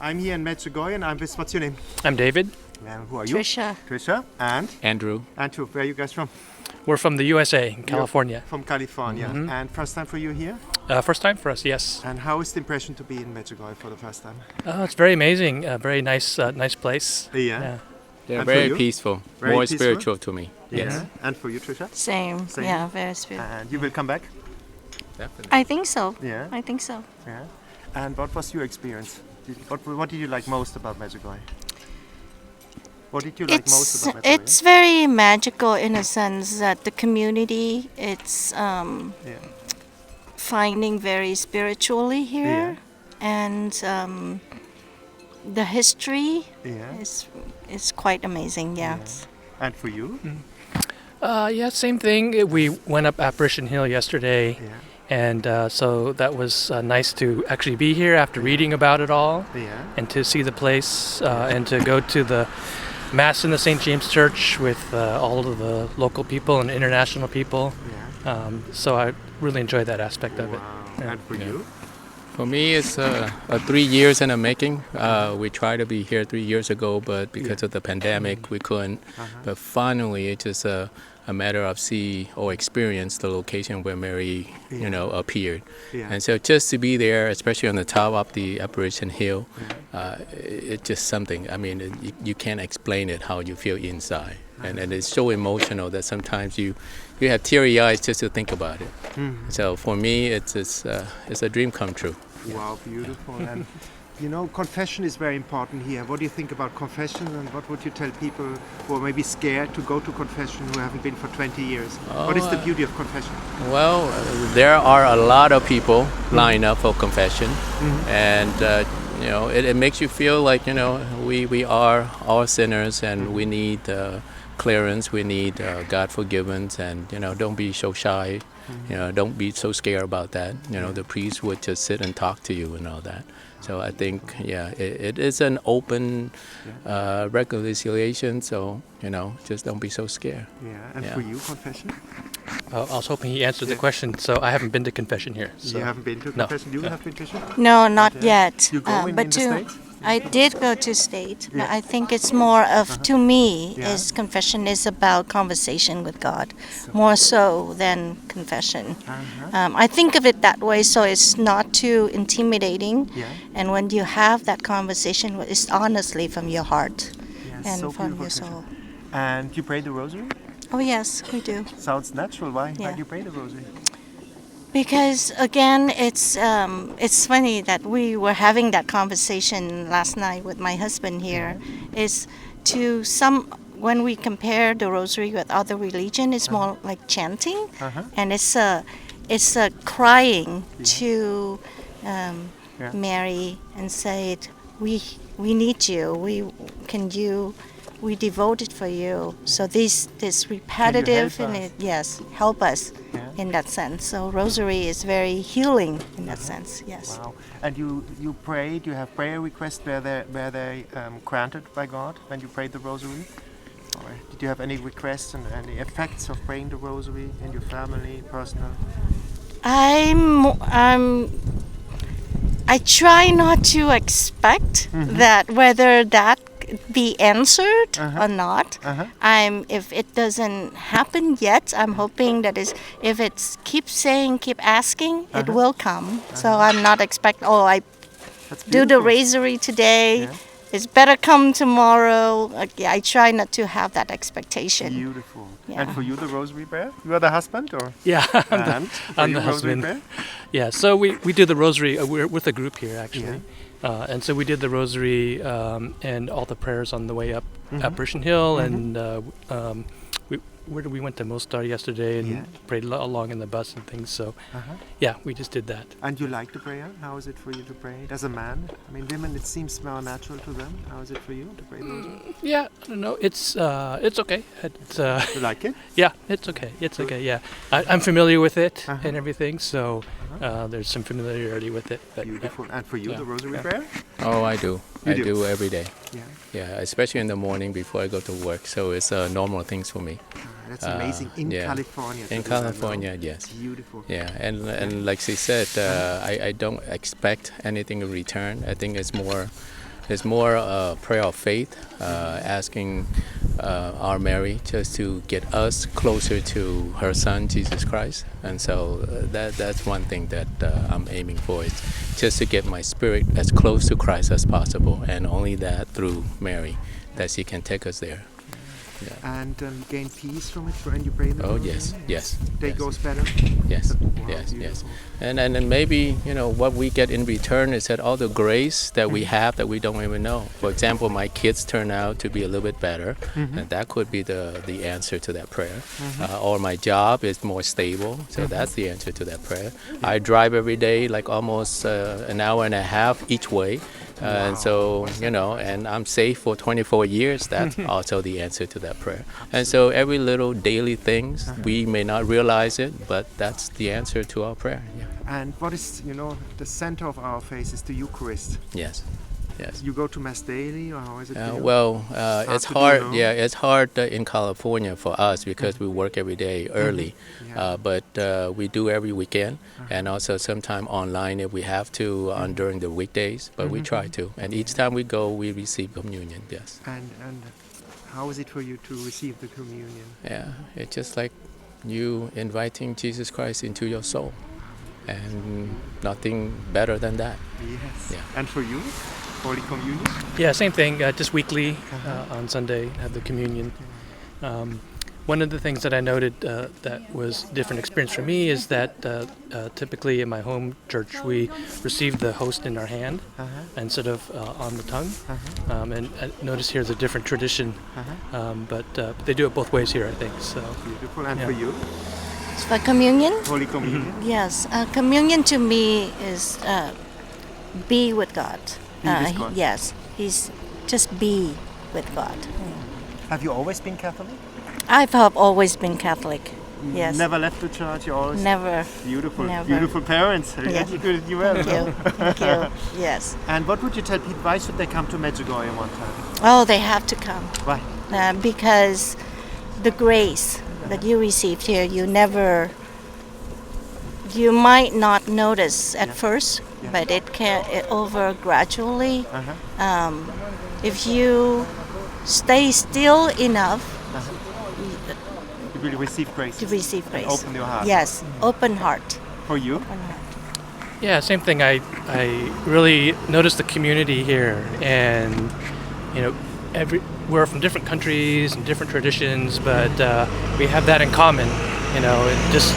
I'm here in Medjugorje and I'm with, what's your name? I'm David. And who are you? Trisha. Trisha. And? Andrew. Andrew, where are you guys from? We're from the USA, in California. From California. Mm-hmm. And first time for you here? First time for us, yes. And how is the impression to be in Medjugorje for the first time? It's very amazing. Very nice place. Yeah. They're And for very you? peaceful, Very more peaceful? spiritual to me. Yeah. Yes, And for you, Trisha? Same. Same. Yeah, very spiritual. And you will come back? definitely. I think so. Yeah. I think so. Yeah. And what was your experience? What did you like most about Medjugorje? What did you like most about Medjugorje? It's very magical in a sense that the community it's Yeah. finding very spiritually here, and the history Yeah. is quite amazing. Yeah. And for you? Yeah, same thing. We went up Apparition Hill yesterday, Yeah. and so that was nice to actually be here after reading about it all, Yeah. and to see the place, and to go to the Mass in the St. James Church with all of the local people and international people. Yeah. So I really enjoyed that aspect of it. Wow. Yeah. And for you? For me, it's 3 years in the making. We tried to be here 3 years ago, but because of the pandemic, we couldn't. But finally, it's just a matter of see or experience the location where Mary, appeared. Yeah. And so just to be there, especially on the top of the Apparition Hill, it's just something. I mean, you can't explain it how you feel inside. And it's so emotional that sometimes you have teary eyes just to think about it. So for me, it's a dream come true. Wow, beautiful. And confession is very important here. What do you think about confession, and what would you tell people who are maybe scared to go to confession, who haven't been for 20 years? What is the beauty of confession? Well, there are a lot of people lined up for confession, and it makes you feel like we are all sinners, and we need clearance. We need God forgiveness, and don't be so shy. Don't be so scared about that. The priest would just sit and talk to you and all that. So I think, it is an open reconciliation. So just don't be so scared. Yeah. And for you, confession? I was hoping he answered the question, so I haven't been to confession here. So. You haven't been to No. confession? You have been to confession? No, not yet. You go in but the States? I did go to state, but I think it's more of, to me, Yeah. is confession is about conversation with God, more so than confession. I think of it that way, so it's not too intimidating. Yeah. And when you have that conversation, it's honestly from your heart Yeah, and so from beautiful, your Trisha. soul. And you pray the rosary? Oh yes, we do. Sounds natural. Why Yeah. do you pray the rosary? Because again, it's funny that we were having that conversation last night with my husband here. Is to when we compare the rosary with other religion, it's more like chanting, and it's a crying to Mary and say, we need you. We devoted for you. So this repetitive help and us? help us Yeah. in that sense. So rosary is very healing in that sense. Yes. Wow. And you prayed, you have prayer requests were they granted by God when you prayed the rosary? Or did you have any requests and any effects of praying the rosary in your family, personal? I try not to expect that whether that be answered or not. If it doesn't happen yet, I'm hoping that if it's keep asking, it will come. So I'm not expect. I That's do the beautiful. rosary today. Yeah. It's better come tomorrow. I try not to have that expectation. Beautiful. Yeah. And for you, the rosary prayer? You are the husband, or? Yeah, And for I'm you, the rosary husband. prayer? Yeah, so we do the rosary. We're with a group here actually, and so we did the rosary and all the prayers on the way up Apparition Hill, and we went to Mostar yesterday and Yeah. prayed along in the bus and things. So we just did that. And you like the prayer? How is it for you to pray? As a man? I mean, women, it seems more natural to them. How is it for you to pray the rosary? Yeah, I don't know. It's okay. It's You like it? yeah, it's okay. It's okay. Yeah, I'm familiar with it Uh-huh. and everything, so there's some familiarity with it. But, Beautiful. And for you, Yeah. the rosary Yeah. prayer? Oh, I do. You I do? do every day. Yeah. Yeah, especially in the morning before I go to work. So it's normal things for me. That's amazing. In yeah. California. to In do that now. California, yes. Beautiful. Yeah, and like she said, I don't expect anything in return. I think it's more It's more a prayer of faith, asking Our Mary just to get us closer to her Son, Jesus Christ. And so that's one thing that I'm aiming for, is just to get my spirit as close to Christ as possible, and only that through Mary, that she can take us there. Yeah. And gain peace from it when you pray the Oh, rosary? yes. Day yes. goes better? Yes, Wow, yes. beautiful. And then maybe, what we get in return is that all the grace that we have that we don't even know. For example, my kids turn out to be a little bit better, and that could be the answer to that prayer. Or my job is more stable, so that's the answer to that prayer. I drive every day, like almost an hour and a half each way. And so, and I'm safe for 24 years. That's also the answer to that prayer. And so every little daily things, we may not realize it, but that's the answer to our prayer. Yeah. And what is, the center of our faith is the Eucharist. Yes. You go to Mass daily, or how is it? It's hard. It's hard in California for us because we work every day early. But we do every weekend, and also sometime online if we have to during the weekdays. But we try to, and each time we go, we receive communion. Yes. And how is it for you to receive the communion? Yeah, it's just like you inviting Jesus Christ into your soul, and nothing better than that. Yes. Yeah. And for you? Holy Communion? Yeah, same thing. Just weekly on Sunday, have the communion. One of the things that I noted that was a different experience for me is that typically in my home church we receive the host in our hand instead of on the tongue. And I notice here's a different tradition, but they do it both ways here, I think. So beautiful. And for you? For communion? Holy Communion? Yes. Communion to me is be with God. God. Yes. He's just be with God. Have you always been Catholic? I've always been Catholic. Yes. Never left the church? You always? Never. Beautiful. Never. Beautiful parents. You Yeah. educated you well. Thank you. Thank you. Yes. And what would you tell people? Why should they come to Medjugorje one time? Oh, they have to come. Why? Because the grace that you received here, you might not notice at first, but it over gradually. If you stay still enough You will receive grace. to receive grace. Open your heart. Yes, open heart. For you? Open heart. yeah, same thing. I really noticed the community here, and we're from different countries and different traditions, but we have that in common. It just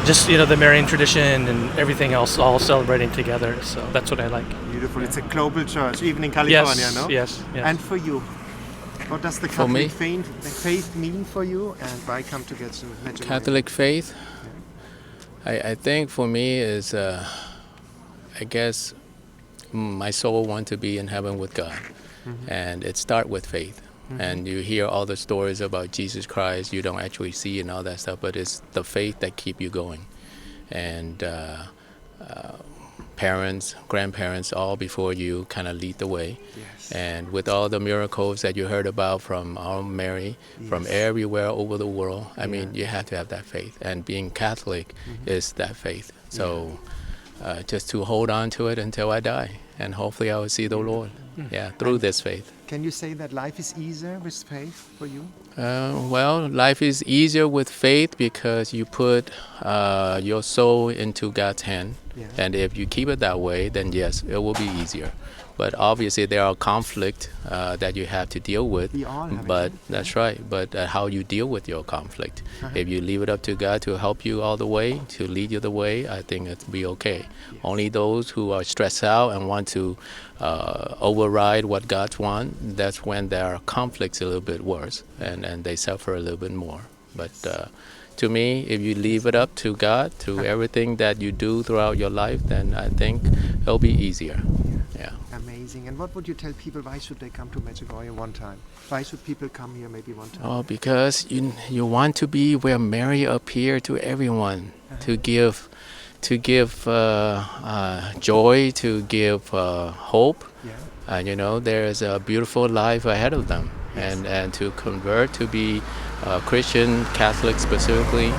just the Marian tradition and everything else, all celebrating together. So that's what I like. Beautiful. It's a global church, even in California, Yes, no? yes, yes. And for you? What does the For me? Catholic faith mean for you, and why come to get to Medjugorje? Catholic faith, I think for me is, I guess, my soul wants to be in heaven with God, and it starts with faith. And you hear all the stories about Jesus Christ, you don't actually see and all that stuff, but it's the faith that keep you going. And parents, grandparents, all before you kind of lead the way. Yes. And with all the miracles that you heard about from Our Mary, from everywhere over the world, I mean, you have to have that faith. And being Catholic is that faith. So just to hold on to it until I die. And hopefully I will see the Lord, through this faith. Can you say that life is easier with faith for you? Well, life is easier with faith because you put your soul into God's hand. Yeah. And if you keep it that way, then yes, it will be easier. But obviously there are conflict that you have to deal with. We all have it. But that's right. But how you deal with your conflict. If you leave it up to God to help you all the way, to lead you the way, I think it'll be okay. Yes. Only those who are stressed out and want to override what God wants, that's when there are conflicts a little bit worse and they suffer a little bit more. But to me, if you leave it up to God, to everything that you do throughout your life, then I think it'll be easier. Yeah. Amazing. And what would you tell people? Why should they come to Medjugorje one time? Why should people come here maybe one time? Oh, because you want to be where Mary appeared to everyone, to give joy, to give hope. Yeah. There's a beautiful life ahead of them, and to convert to be Christian, Catholic specifically.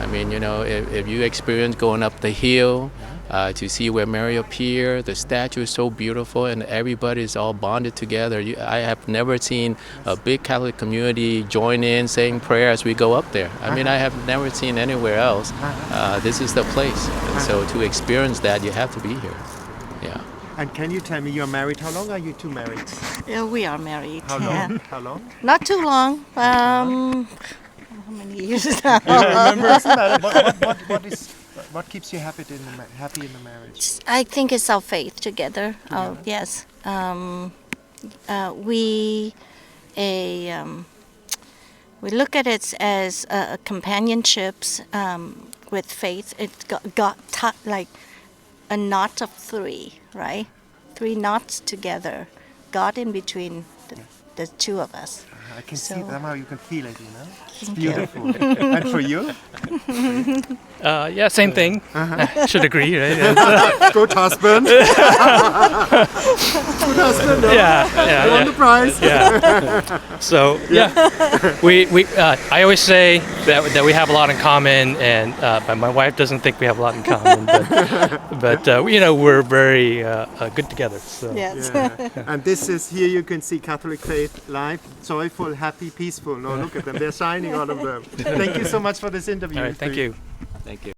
I mean, if you experience going up the hill to see where Mary appeared. The statue is so beautiful, and everybody is all bonded together. I have never seen a big Catholic community join in saying prayer as we go up there. I mean, I have never seen anywhere else. This is the place. And so to experience that, you have to be here. Yeah. And can you tell me, you're married? How long are you two married? Yeah, we are married. How long? How long? Not too long. How many years now? What keeps you happy in the marriage? I think it's our faith together. Yes. We look at it as companionships with faith. It got like a knot of three, right? 3 knots together. God in between the two of us. I can see somehow you can feel it, you know? It's Thank beautiful. And for you? Yeah, same thing. I should agree, right? Good husband. Good husband. No? Yeah. You won the prize. Yeah. So I always say that we have a lot in common, and but my wife doesn't think we have a lot in common. But we're very good together. So. Yes. Yeah. And this is, here you can see Catholic faith life, joyful, happy, peaceful. No, look at them. They're shining, all of them. Thank you so much for this interview. All right, thank you. Thank you.